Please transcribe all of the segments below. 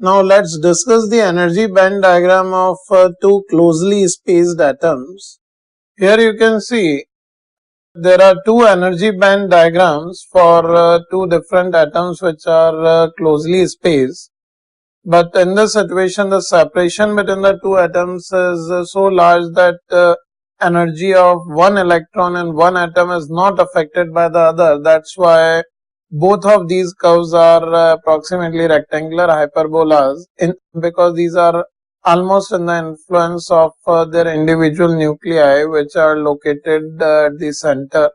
Now let's discuss the energy band diagram of two closely spaced atoms. Here you can see there are two energy band diagrams for two different atoms which are closely spaced. But in this situation, the separation between the two atoms is so large that energy of one electron in one atom is not affected by the other. That's why both of these curves are approximately rectangular hyperbolas because these are almost in the influence of their individual nuclei, which are located at the center.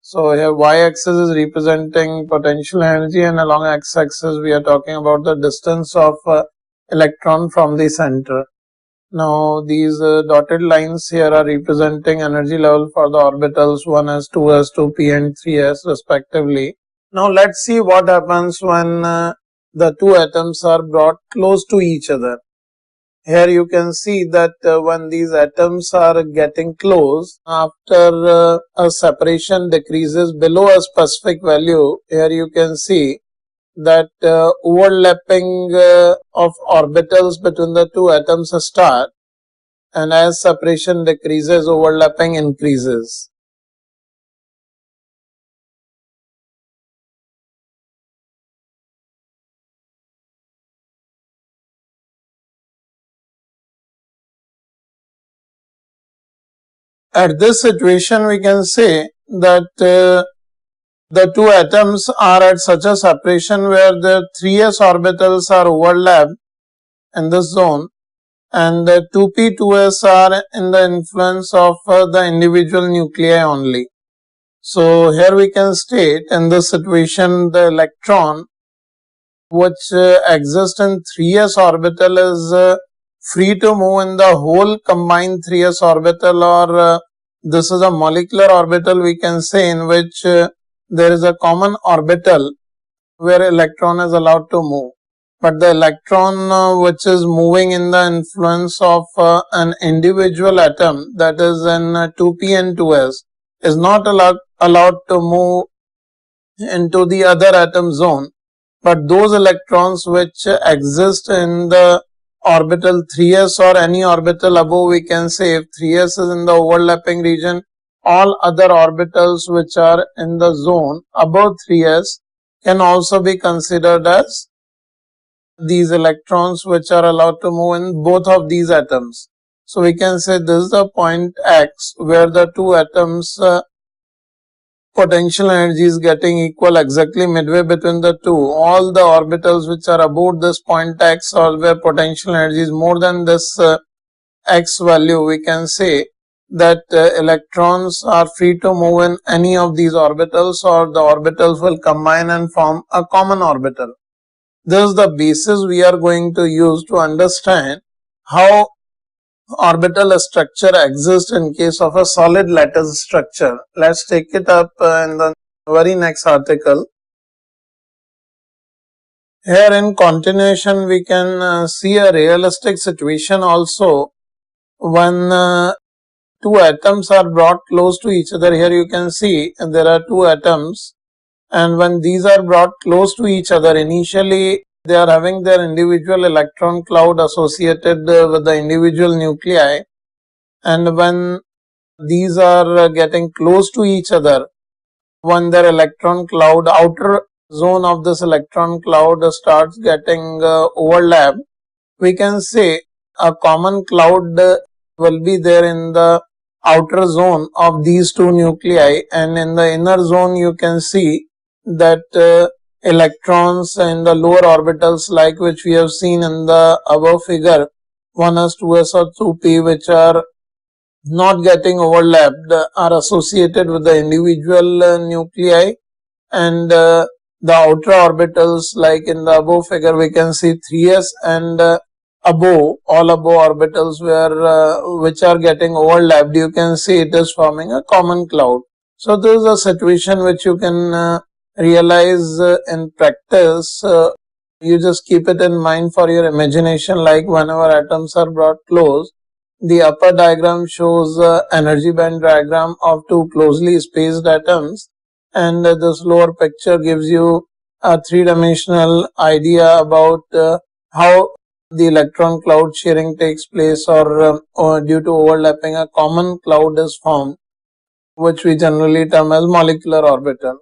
So here y-axis is representing potential energy, and along x-axis we are talking about the distance of electron from the center. Now these dotted lines here are representing energy level for the orbitals 1s, 2s, 2p and 3s respectively. Now let's see what happens when the two atoms are brought close to each other. Here you can see that when these atoms are getting close, after a separation decreases below a specific value, here you can see that overlapping of orbitals between the two atoms start, and as separation decreases, overlapping increases. At this situation, we can say that the two atoms are at such a separation where the 3s orbitals are overlapped in this zone, and the 2p, 2s are in the influence of the individual nuclei only. So here we can state in this situation the electron which exists in 3s orbital is free to move in the whole combined 3s orbital, or this is a molecular orbital we can say, in which there is a common orbital where electron is allowed to move. But the electron which is moving in the influence of an individual atom, that is in 2p and 2s, is not allowed to move into the other atom zone. But those electrons which exist in the orbital 3s or any orbital above, we can say if 3s is in the overlapping region, all other orbitals which are in the zone above 3s can also be considered as these electrons which are allowed to move in both of these atoms. So we can say this is the point X where the two atoms potential energy is getting equal exactly midway between the two. All the orbitals which are about this point X, or where potential energy is more than this X value, we can say that electrons are free to move in any of these orbitals, or the orbitals will combine and form a common orbital. This is the basis we are going to use to understand how orbital structure exists in case of a solid lattice structure. Let's take it up in the very next article. Here in continuation we can see a realistic situation also when two atoms are brought close to each other. Here you can see there are two atoms, and when these are brought close to each other, initially they are having their individual electron cloud associated with the individual nuclei, and when these are getting close to each other, when their electron cloud, outer zone of this electron cloud starts getting overlapped, we can say a common cloud will be there in the outer zone of these two nuclei, and in the inner zone you can see that electrons in the lower orbitals, like which we have seen in the above figure, 1s, 2s or 2p, which are not getting overlapped, are associated with the individual nuclei, and the outer orbitals, like in the above figure we can see 3s and above, all above orbitals where which are getting overlapped, you can see it is forming a common cloud. So this is a situation which you can realize in practice. You just keep it in mind for your imagination, like whenever atoms are brought close, the upper diagram shows energy band diagram of two closely spaced atoms, and this lower picture gives you a three-dimensional idea about how the electron cloud sharing takes place, or due to overlapping a common cloud is formed, which we generally term as molecular orbital.